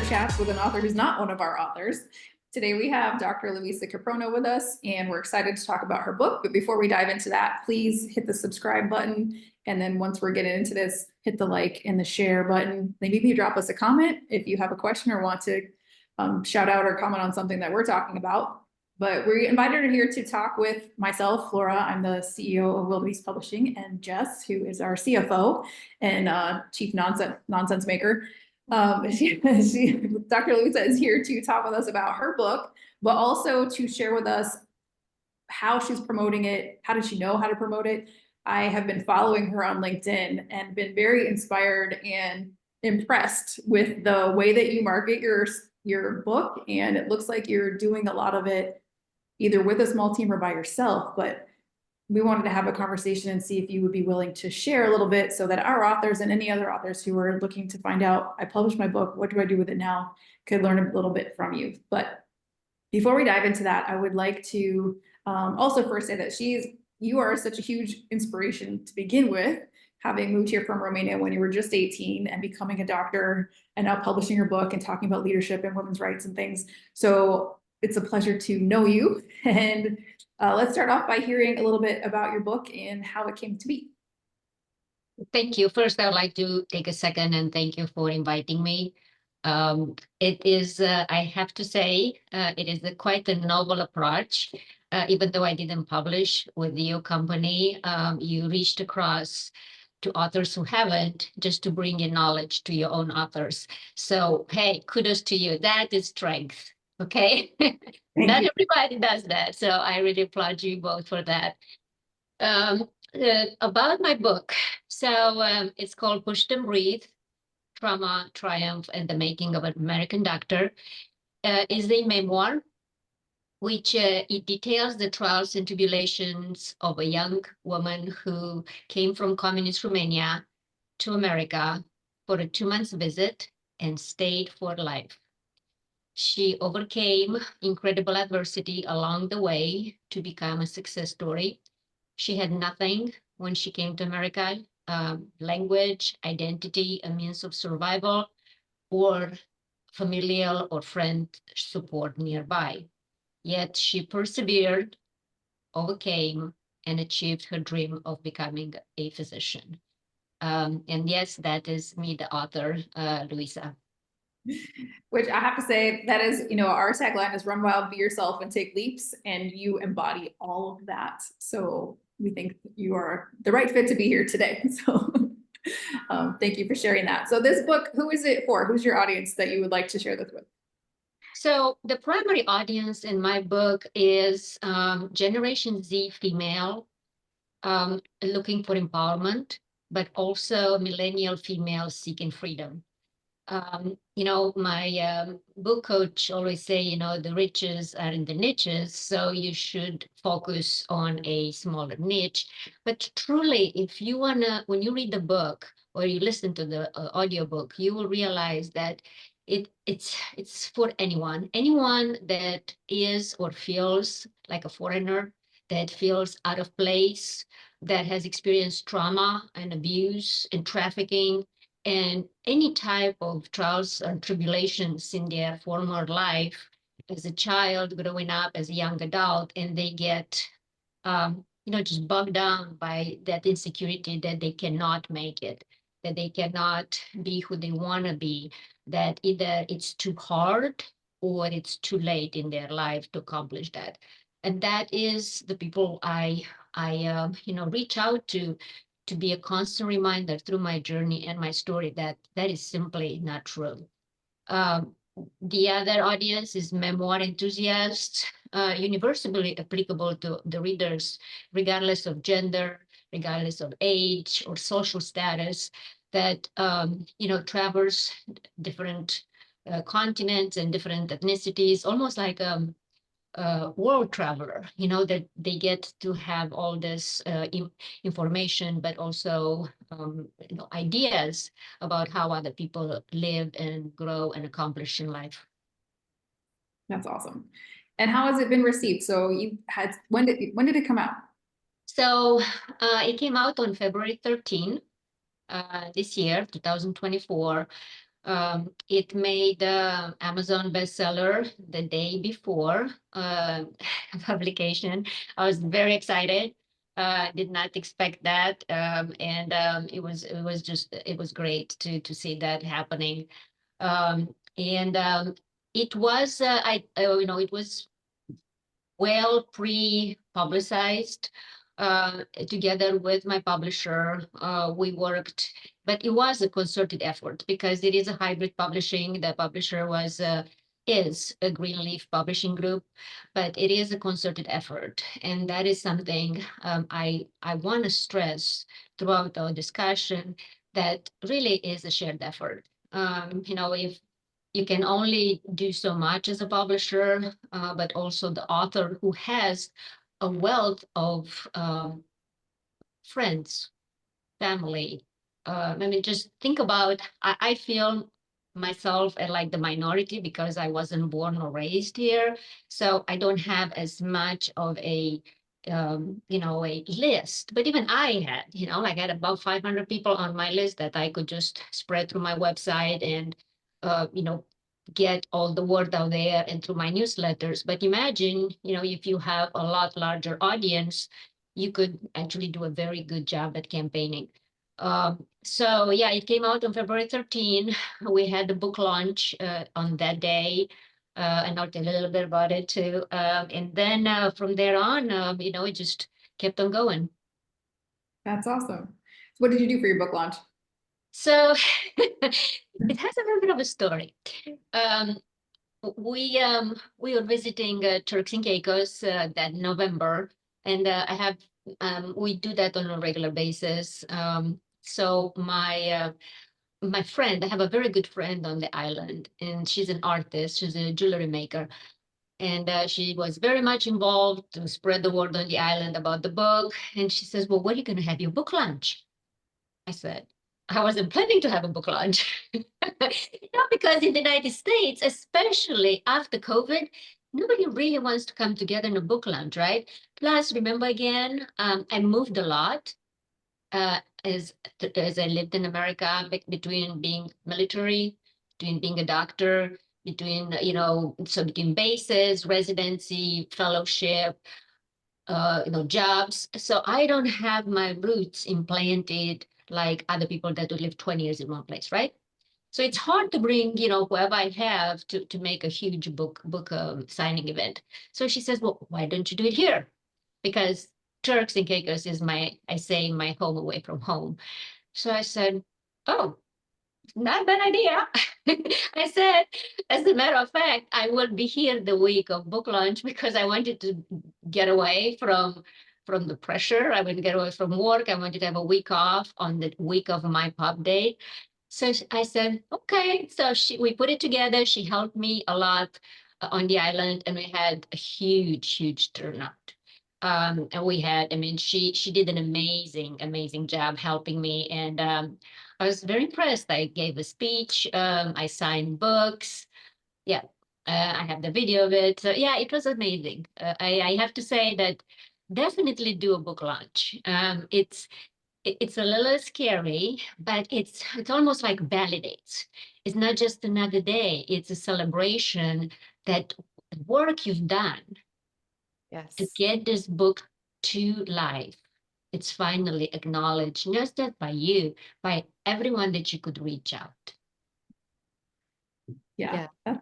chats with an author who's not one of our authors. Today we have Dr. Luissa Kiprono with us, and we're excited to talk about her book. But before we dive into that, please hit the subscribe button. And then once we're getting into this, hit the like and the share button. Maybe drop us a comment if you have a question or want to shout out or comment on something that we're talking about. But we invited her here to talk with myself, Flora. I'm the CEO of Wildebeest Publishing, and Jess, who is our CFO and chief nonsense maker. Dr. Luissa is here to talk with us about her book, but also to share with us how she's promoting it. How does she know how to promote it? I have been following her on LinkedIn and been very inspired and impressed with the way that you market your book. And it looks like you're doing a lot of it either with a small team or by yourself, but we wanted to have a conversation and see if you would be willing to share a little bit so that our authors and any other authors who are looking to find out, I published my book, what do I do with it now, could learn a little bit from you. But before we dive into that, I would like to also first say that you are such a huge inspiration to begin with, having moved here from Romania when you were just 18 and becoming a doctor and now publishing your book and talking about leadership and women's rights and things. So it's a pleasure to know you. And let's start off by hearing a little bit about your book and how it came to be. Thank you. First, I would like to take a second and thank you for inviting me. It is, I have to say, it is quite a novel approach. Even though I didn't publish with your company, you reached across to authors who haven't, just to bring in knowledge to your own authors. So, hey, kudos to you. That is strength. Okay. Not everybody does that. So I really applaud you both for that. About my book. So it's called Push and Breathe, Trauma, Triumph, and the Making of an American Doctor. Is a memoir, which it details the trials and tribulations of a young woman who came from communist Romania to America for a 2-month visit and stayed for life. She overcame incredible adversity along the way to become a success story. She had nothing when she came to America, language, identity, a means of survival, or familial or friend support nearby. Yet she persevered, overcame, and achieved her dream of becoming a physician. And yes, that is me, the author, Luissa. Which I have to say, that is, our tagline is run wild, be yourself, and take leaps. And you embody all of that. So we think you are the right fit to be here today. So thank you for sharing that. So this book, who is it for? Who's your audience that you would like to share this with? So the primary audience in my book is Generation Z female looking for empowerment, but also millennial females seeking freedom. My book coach always say, the riches are in the niches, so you should focus on a smaller niche. But truly, if you when you read the book or you listen to the audiobook, you will realize that it's for anyone that is or feels like a foreigner, that feels out of place, that has experienced trauma and abuse and trafficking, and any type of trials and tribulations in their former life as a child, growing up as a young adult, and they get, just bogged down by that insecurity that they cannot make it, that they cannot be who they want to be, that either it's too hard or it's too late in their life to accomplish that. And that is the people I reach out to be a constant reminder through my journey and my story that is simply not true. The other audience is memoir enthusiasts, universally applicable to the readers, regardless of gender, regardless of age or social status, that traverse different continents and different ethnicities, almost like world traveler, that they get to have all this information, but also ideas about how other people live and grow and accomplish in life. That's awesome. And how has it been received? So when did it come out? So it came out on February 13 this year, 2024. It made Amazon bestseller the day before publication. I was very excited. Did not expect that, and it was great to see that happening. And it was it was well pre-publicized. Together with my publisher, we worked, but it was a concerted effort because it is a hybrid publishing. The publisher is a Greenleaf Publishing Group, but it is a concerted effort, and that is something I want to stress throughout our discussion, that really is a shared effort. If you can only do so much as a publisher, but also the author who has a wealth of friends, family. Just think about, I feel myself as like the minority because I wasn't born or raised here. So I don't have as much of a list. But even I had, like I had about 500 people on my list that I could just spread through my website and, get all the word out there and through my newsletters. But imagine, if you have a lot larger audience, you could actually do a very good job at campaigning. So yeah, it came out on February 13. We had the book launch on that day. And I'll tell you a little bit about it too. And then from there on, it just kept on going. That's awesome. So what did you do for your book launch? So it has a little bit of a story. Um, we were visiting Turks and Caicos that November, and we do that on a regular basis. So my friend, I have a very good friend on the island, and she's an artist. She's a jewelry maker, and she was very much involved to spread the word on the island about the book. And she says, "Well, where are you going to have your book launch?" I said, "I wasn't planning to have a book launch." Because in the United States, especially after COVID, nobody really wants to come together in a book launch, right? Plus, remember again, I moved a lot uh, as as I lived in America, between being military, between being a doctor, between bases, residency, fellowship, jobs. So I don't have my roots implanted like other people that would live 20 years in one place, right? So it's hard to bring, whoever I have to make a huge book signing event. So she says, "Well, why don't you do it here?" Because Turks and Caicos is my home away from home. So I said, "Oh, not a bad idea." I said, as a matter of fact, I will be here the week of book launch because I wanted to get away from the pressure. I wanted to get away from work. I wanted to have a week off on the week of my pub date. So I said, okay. So we put it together. She helped me a lot on the island, and we had a huge, huge turnout. And she did an amazing job helping me, and I was very impressed. I gave a speech. I signed books. Yeah, I have the video of it. So yeah, it was amazing. I have to say that definitely do a book launch. It's a little scary, but it's almost like validates. It's not just another day. It's a celebration that work you've done to Yes. get this book to life. It's finally acknowledged, not just by you, by everyone that you could reach out. Yeah, Yeah.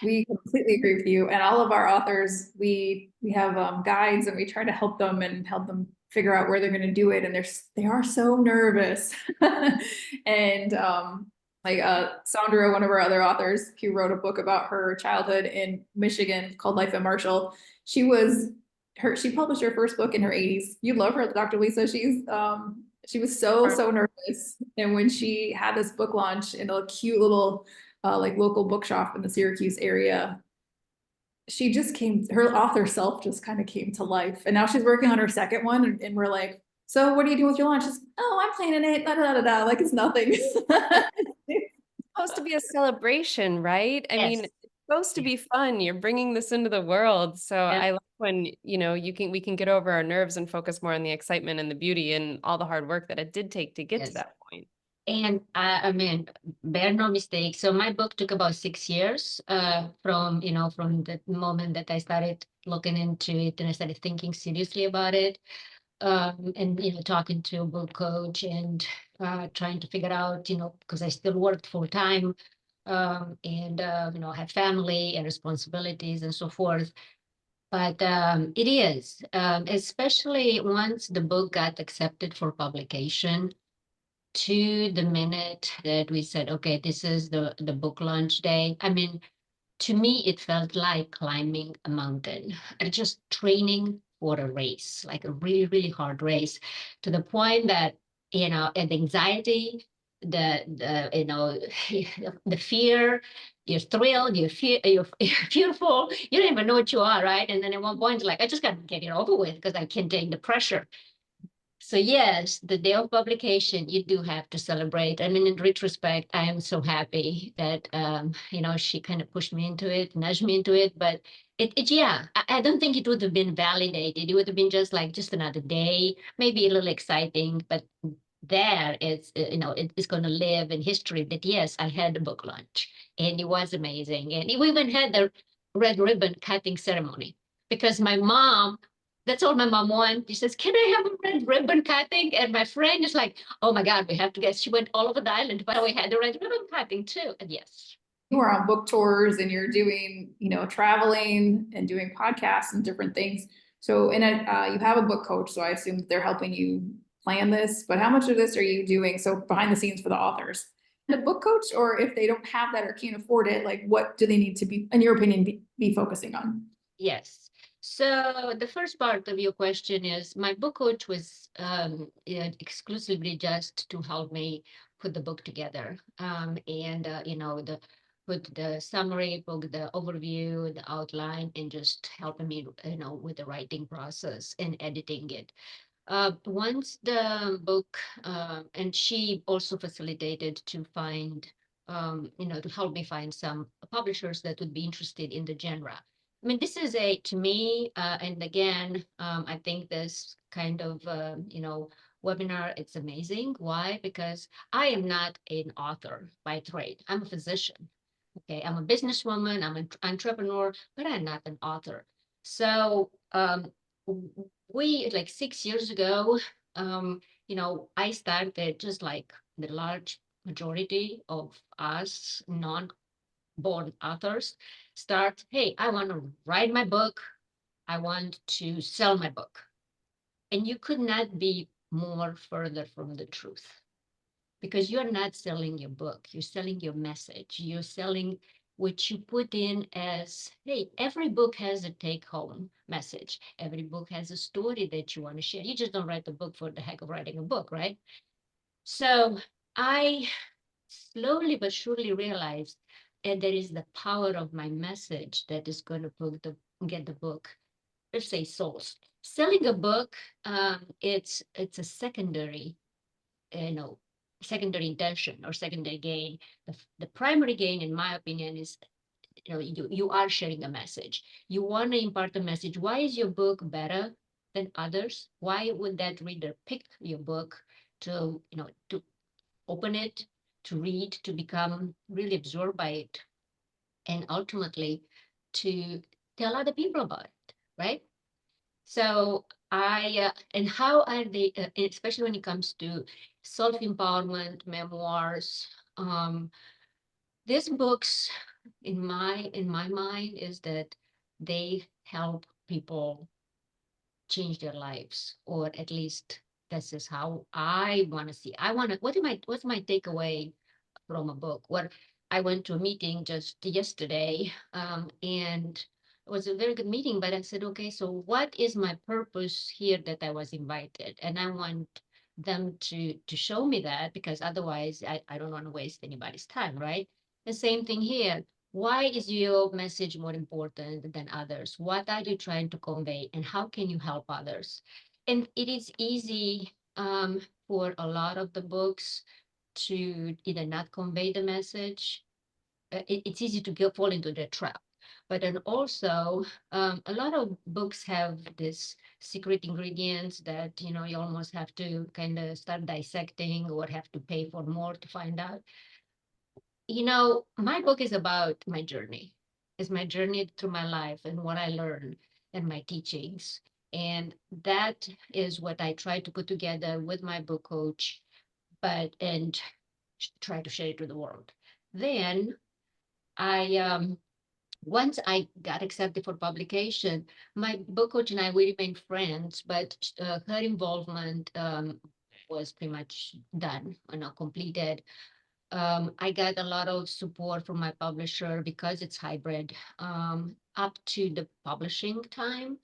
we completely agree with you. And all of our authors, we have guides, and we try to help them figure out where they're going to do it. And they are so nervous. And like Sandra, one of our other authors, who wrote a book about her childhood in Michigan called Life in Marshall. She published her first book in her 80s. You love her, Dr. Lisa. She was so nervous. And when she had this book launch in a cute little like local bookshop in the Syracuse area, her author self just kind of came to life. And now she's working on her second one, and we're like, "So what are you doing with your launch?" She's, "Oh, I'm planning it, da, da, da, da," like it's nothing. Supposed to be a celebration, right? I mean, Yes. it's supposed to be fun. You're bringing this into the world. So Yeah. I like when, we can get over our nerves and focus more on the excitement and the beauty and all the hard work that it did take to get to Yes. that point. And I mean, bear no mistake. So my book took about 6 years from, from the moment that I started looking into it and I started thinking seriously about it. And, talking to a book coach and trying to figure out, because I still worked full time and, have family and responsibilities and so forth. But it is, especially once the book got accepted for publication, to the minute that we said, okay, this is the book launch day. I mean, to me, it felt like climbing a mountain and just training for a race, like a really, really hard race, to the point that, and anxiety, the fear, you're thrilled, you're fearful, you don't even know what you are, right? And then at one point, like, I just got to get it over with because I can't take the pressure. So yes, the day of publication, you do have to celebrate. I mean, in retrospect, I am so happy that she kind of pushed me into it, nudged me into it. But yeah, I don't think it would have been validated. It would have been just another day, maybe a little exciting, but there it's going to live in history that yes, I had a book launch and it was amazing. And we even had the red ribbon cutting ceremony because my mom, that's all my mom wanted. She says, "Can I have a red ribbon cutting?" And my friend is like, "Oh my God, we have to get." She went all over the island, but we had the red ribbon cutting too. And yes, You are on book tours and you're doing, traveling and doing podcasts and different things. So, and you have a book coach, so I assume they're helping you plan this, but how much of this are you doing? So behind the scenes for the authors, the book coach, or if they don't have that or can't afford it, like what do they need to be, in your opinion, be focusing on? yes. So the first part of your question is my book coach was exclusively just to help me put the book together. And the put the summary, put the overview, the outline, and just helping me, with the writing process and editing it. Once the book, and she also facilitated to find, to help me find some publishers that would be interested in the genre. I mean, this is to me, and again, I think this kind of, webinar, it's amazing. Why? Because I am not an author by trade. I'm a physician. Okay, I'm a businesswoman, I'm an entrepreneur, but I'm not an author. So we like 6 years ago, I started just like the large majority of us non-born authors start, hey, I want to write my book, I want to sell my book. And you could not be more further from the truth because you're not selling your book, you're selling your message, you're selling what you put in as, hey, every book has a take home message, every book has a story that you want to share. You just don't write a book for the heck of writing a book, right? So I slowly but surely realized that there is the power of my message that is going to get the book, let's say, souls. Selling a book, it's a secondary, you know, secondary intention or secondary gain. The primary gain, in my opinion, is you are sharing a message. You want to impart a message. Why is your book better than others? Why would that reader pick your book to open it, to read, to become really absorbed by it, and ultimately to tell other people about it, right? So and how are they, especially when it comes to self-empowerment, memoirs, um, these books, in my mind, is that they help people change their lives, or at least this is how I want to see. I want to, what's my takeaway from a book? What I went to a meeting just yesterday, and it was a very good meeting, but I said, okay, so what is my purpose here that I was invited? And I want them to show me that, because otherwise I don't want to waste anybody's time, right? The same thing here. Why is your message more important than others? What are you trying to convey, and how can you help others? And it is easy for a lot of the books to either not convey the message. It's easy to fall into the trap. But then also, a lot of books have this secret ingredients that, you know, you almost have to kind of start dissecting or have to pay for more to find out. You know, my book is about my journey. It's my journey through my life and what I learned and my teachings. And that is what I try to put together with my book coach, and try to share it with the world. Then I once I got accepted for publication, my book coach and I, we remained friends, but her involvement was pretty much done and not completed. I got a lot of support from my publisher because it's hybrid up to the publishing time.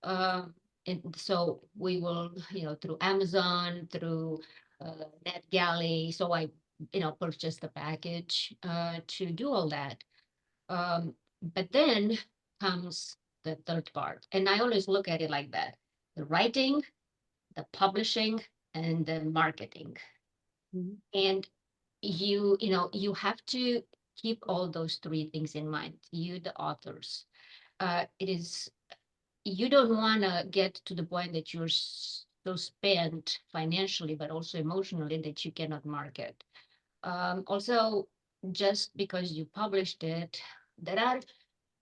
Um, and so we will, you know, through Amazon, through NetGalley. So I, you know, purchased the package to do all that. Um, but then comes the third part. And I always look at it like that: the writing, the publishing, and the marketing. Mhm. And you know, you have to keep all those three things in mind, you, the authors. It is, you don't want to get to the point that you're so spent financially, but also emotionally, that you cannot market. Also, just because you published it, there are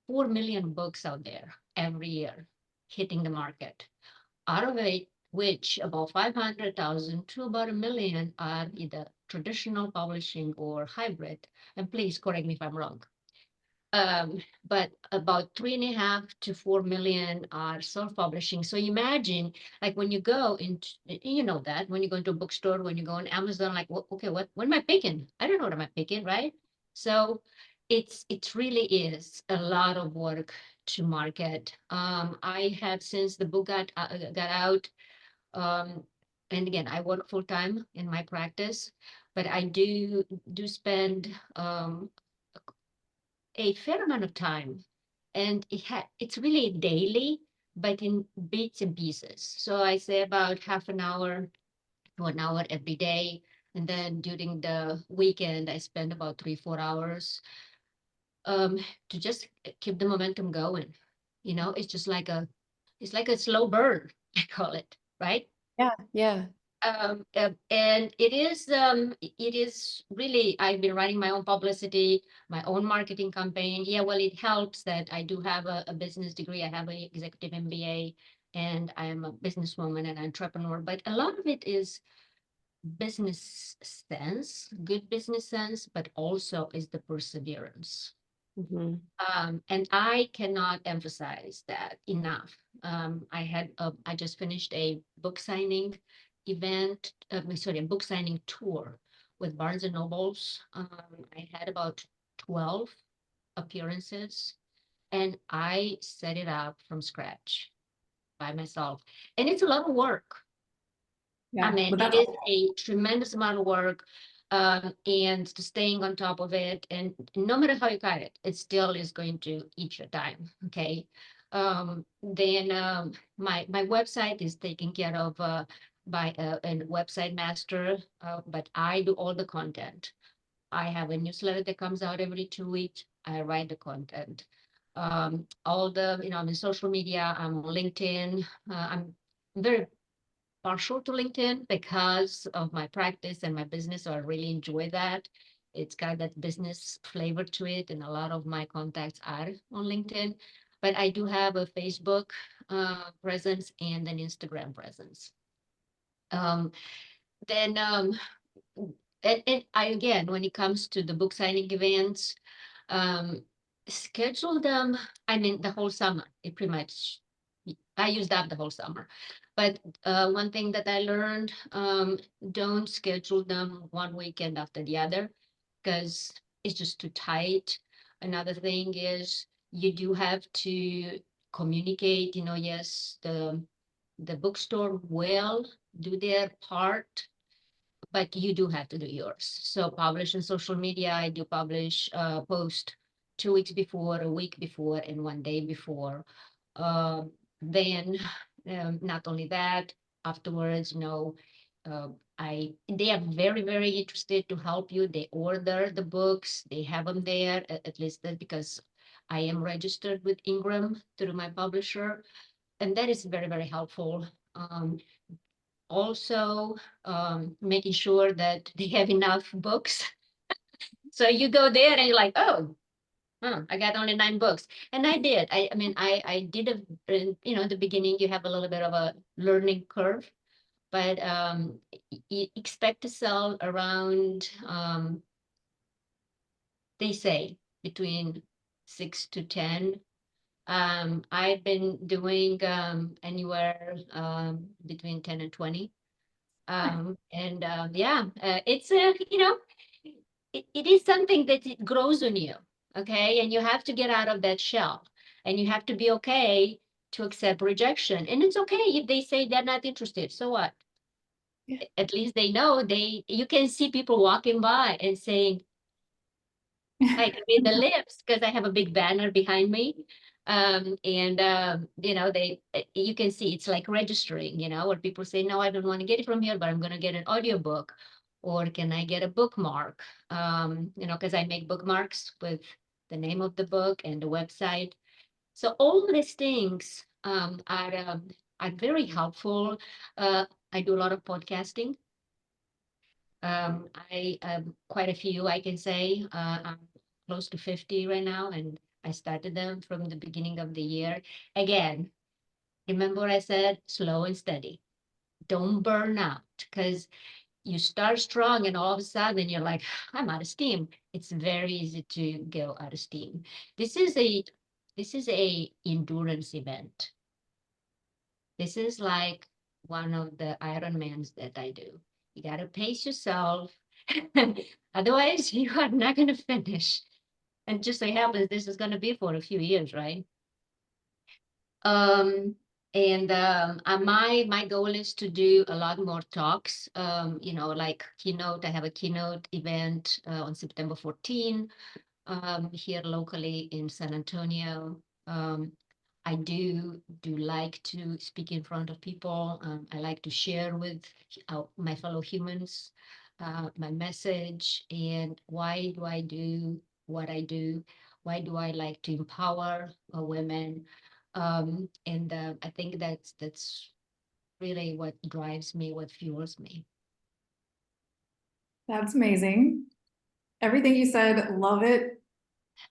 4 million books out there every year hitting the market, out of it, which about 500,000 to about a million are either traditional publishing or hybrid. And please correct me if I'm wrong. But about 3.5 to 4 million are self-publishing. So imagine, like when you go into, you know, that when you go into a bookstore, when you go on Amazon, like, okay, what am I picking? I don't know what am I picking, right? So it really is a lot of work to market. I have, since the book got out, um, and again, I work full time in my practice, but I do spend a fair amount of time, and it's really daily, but in bits and pieces. So I say about half an hour to an hour every day, and then during the weekend I spend about 3 4 hours um, to just keep the momentum going. You know, it's like a slow burn, I call it, right? Yeah, yeah. And it is really, I've been running my own publicity, my own marketing campaign. Yeah, well, it helps that I do have a business degree. I have an executive MBA, and I am a businesswoman and entrepreneur. But a lot of it is business sense, good business sense, but also is the perseverance. Mhm. And I cannot emphasize that enough. I just finished a book signing event, sorry, a book signing tour with Barnes and Nobles. I had about 12 appearances, and I set it up from scratch by myself. And it's a lot of work. I Yeah, mean, but it that's is a tremendous amount of work, and staying on top of it. And no matter how you cut it, it still is going to eat your time. Okay. Then my website is taken care of by a website master, but I do all the content. I have a newsletter that comes out every 2 weeks. I write the content. All the, you know, I'm in social media. I'm on LinkedIn. I'm very partial to LinkedIn because of my practice and my business. So I really enjoy that. It's got that business flavor to it, and a lot of my contacts are on LinkedIn. But I do have a Facebook presence and an Instagram presence. Um, then and I, again, when it comes to the book signing events, um, schedule them. I mean, the whole summer. It pretty much, I used up the whole summer. But one thing that I learned, don't schedule them one weekend after the other, because it's just too tight. Another thing is you do have to communicate. You know, yes, the bookstore will do their part, but you do have to do yours. So publish on social media. I do publish post 2 weeks before, a week before, and one day before. Then not only that, afterwards, you know, uh, they are very, very interested to help you. They order the books, they have them there, at least that, because I am registered with Ingram through my publisher, and that is very, very helpful. Also, making sure that they have enough books. So you go there and you're like, oh, I got only 9 books. And I did. I mean, I did in the beginning, you have a little bit of a learning curve, but you expect to sell around, they say, between 6 to 10. I've been doing anywhere between 10 and 20. It's it is something that it grows on you, okay? And you have to get out of that shell, and you have to be okay to accept rejection. And it's okay if they say they're not interested. So what? Yeah. At least they know you can see people walking by and saying, I can read the lips because I have a big banner behind me. You can see it's like registering, where people say, no, I don't want to get it from here, but I'm going to get an audiobook. Or can I get a bookmark? Because I make bookmarks with the name of the book and the website. So all these things are very helpful. I do a lot of podcasting. I quite a few, I can say. I'm close to 50 right now, and I started them from the beginning of the year. Again, remember what I said, slow and steady. Don't burn out, because you start strong and all of a sudden you're like, I'm out of steam. It's very easy to go out of steam. This is a endurance event. This is like one of the Ironmans that I do. You got to pace yourself. Otherwise, you are not going to finish. And just so happens, this is going to be for a few years, right? My goal is to do a lot more talks, like keynote. I have a keynote event on September 14 here locally in San Antonio. I do like to speak in front of people. I like to share with my fellow humans my message and why do I do what I do? Why do I like to empower women? I think that's really what drives me, what fuels me. That's amazing. Everything you said, love it.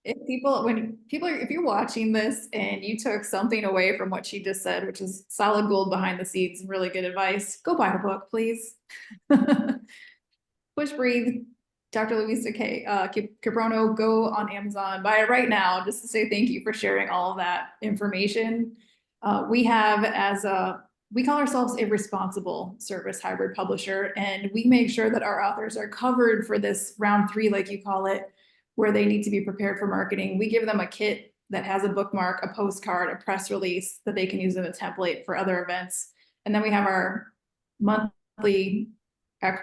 If you're watching this and you took something away from what she just said, which is solid gold behind the scenes and really good advice, go buy her book, please. Push Breathe, Dr. Luissa Kiprono, go on Amazon, buy it right now, just to say thank you for sharing all of that information. We call ourselves a responsible service hybrid publisher, and we make sure that our authors are covered for this round 3, like you call it, where they need to be prepared for marketing. We give them a kit that has a bookmark, a postcard, a press release that they can use in a template for other events. And then we have our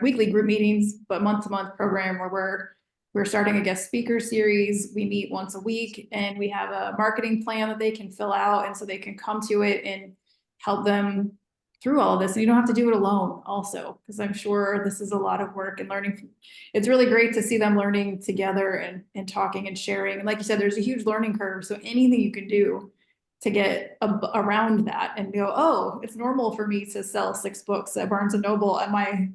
weekly group meetings, but month-to-month program where we're starting a guest speaker series. We meet once a week and we have a marketing plan that they can fill out. And so they can come to it and help them through all of this. And you don't have to do it alone also, because I'm sure this is a lot of work and learning. It's really great to see them learning together and talking and sharing. And like you said, there's a huge learning curve. So anything you can do to get around that and go, oh, it's normal for me to sell 6 books at Barnes and Noble at my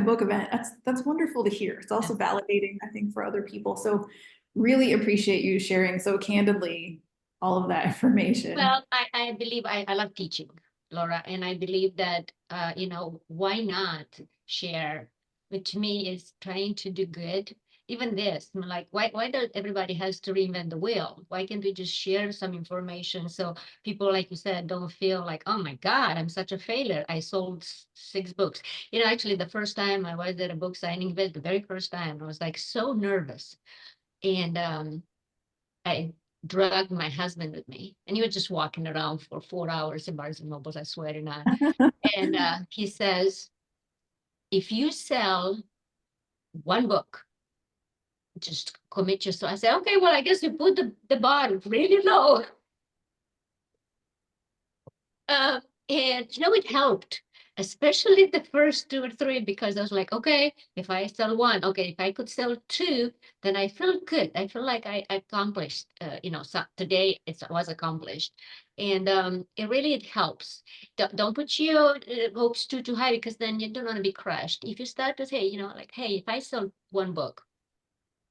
book event. That's wonderful to hear. It's also validating, I think, for other people. So really appreciate you sharing so candidly all of that information. Well, I believe I love teaching, Laura, and I believe that, why not share, which me is trying to do good. Even this, I'm like, why does everybody has to reinvent the wheel? Why can't we just share some information so people, like you said, don't feel like, oh my God, I'm such a failure. I sold 6 books. Actually, the first time I was at a book signing event, the very first time, I was like so nervous. And I dragged my husband with me, and he was just walking around for 4 hours in Barnes and Nobles, I swear to God. And he says, if you sell 1 book, just commit yourself. I said, okay, well, I guess you put the bar really low. And it helped especially the first 2 or 3, because I was like, okay, if I sell 1, okay, if I could sell 2, then I feel good. I feel like I accomplished, so today it was accomplished. And it really helps. Don't put your hopes too high, because then you don't want to be crushed. If you start to say, like, hey, if I sell 1 book,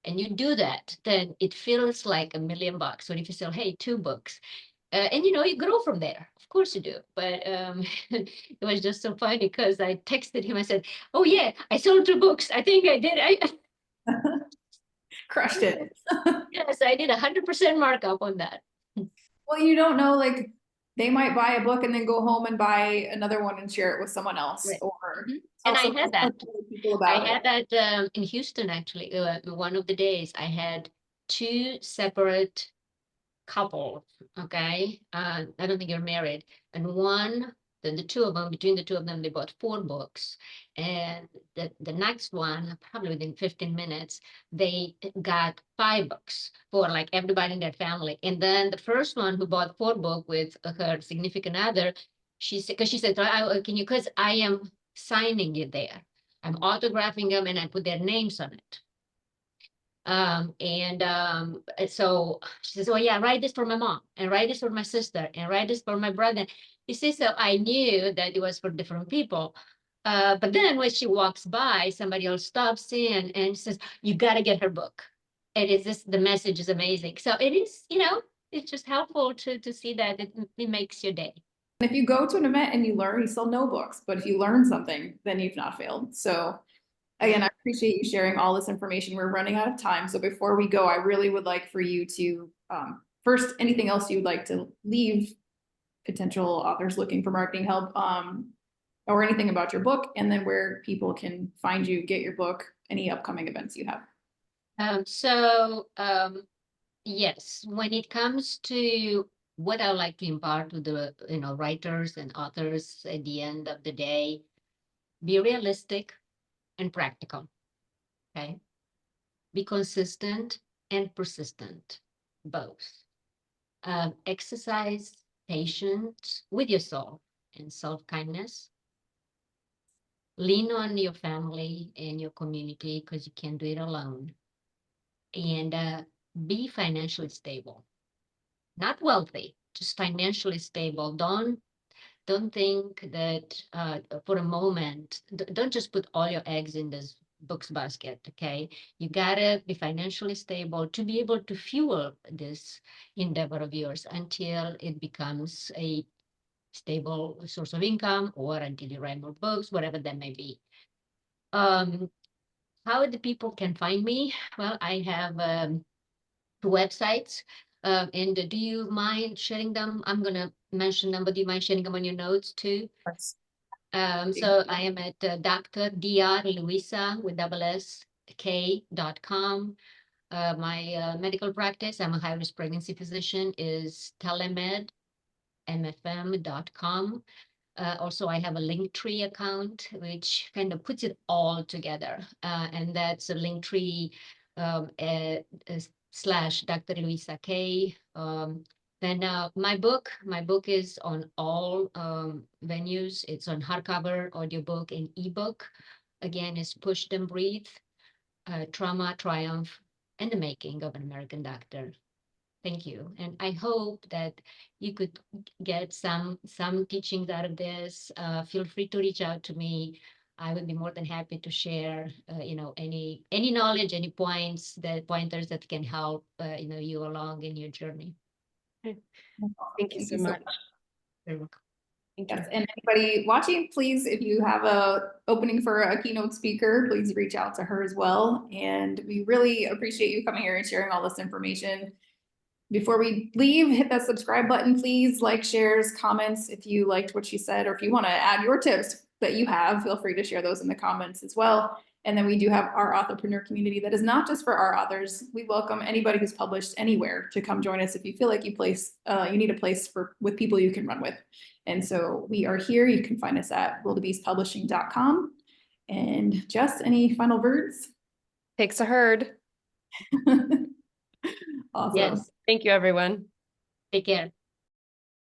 and you do that, then it feels like $1 million. Or if you sell, hey, 2 books, and you grow from there. Of course you do. But it was just so funny because I texted him. I said, "Oh yeah, I sold 2 books. I think I did. Crushed it. Yes, I did 100% markup on that." Well, you don't know, like, they might buy a book and then go home and buy another one and share it with someone else, Right. or Mhm. tell And I someone had that. other people I about it. had that in Houston actually. One of the days I had 2 separate couple, okay? I don't think you're married. And the 2 of them, between the 2 of them, they bought 4 books. And the next one, probably within 15 minutes, they got 5 books for like everybody in their family. And then the first one who bought 4 books with her significant other, she said, can you, because I am signing it there. I'm autographing them and I put their names on it. So she says, "Oh yeah, write this for my mom, and write this for my sister, and write this for my brother." You see, so I knew that it was for different people. But then when she walks by, somebody else stops in and says, "You got to get her book." And it's just, the message is amazing. So it is, it's just helpful to see that it makes your day. If you go to an event and you learn, you still know books, but if you learn something, then you've not failed. So again, I appreciate you sharing all this information. We're running out of time. So before we go, I really would like for you to, first, anything else you'd like to leave potential authors looking for marketing help, or anything about your book, and then where people can find you, get your book, any upcoming events you have. Yes, when it comes to what I like to impart to the writers and authors at the end of the day, be realistic and practical. Okay, be consistent and persistent, both. Exercise patience with yourself and self-kindness. Lean on your family and your community because you can't do it alone. And be financially stable. Not wealthy, just financially stable. Don't think that for a moment, don't just put all your eggs in this books basket, okay? You gotta be financially stable to be able to fuel this endeavor of yours until it becomes a stable source of income, or until you write more books, whatever that may be. How the people can find me? Well, I have 2 websites. And do you mind sharing them? I'm going to mention them, but do you mind sharing them on your notes too? So I am at Dr. Luissa with ss.k.com. My medical practice, I'm a high-risk pregnancy physician, is TeleMed, mfm.com. Also, I have a Linktree account, which kind of puts it all together. And that's a Linktree / Dr. Luissa K. Then my book is on all venues. It's on hardcover, audiobook, and ebook. Again, it's Push Them Breathe, Trauma, Triumph, and the Making of an American Doctor. Thank you. And I hope that you could get some teachings out of this. Feel free to reach out to me. I would be more than happy to share, any knowledge, any pointers that can help, you along in your journey. Thank you so much. You're welcome. Thank you. Yes, and anybody watching, please, if you have a opening for a keynote speaker, please reach out to her as well. And we really appreciate you coming here and sharing all this information. Before we leave, hit that subscribe button, please. Like, shares, comments if you liked what she said, or if you want to add your tips that you have, feel free to share those in the comments as well. And then we do have our authorpreneur community that is not just for our authors. We welcome anybody who's published anywhere to come join us if you feel like you need a place with people you can run with. And so we are here. You can find us at wildebeestpublishing.com. And Jess, any final words? Takes a herd. Awesome. Yes. Thank you, everyone. Take care.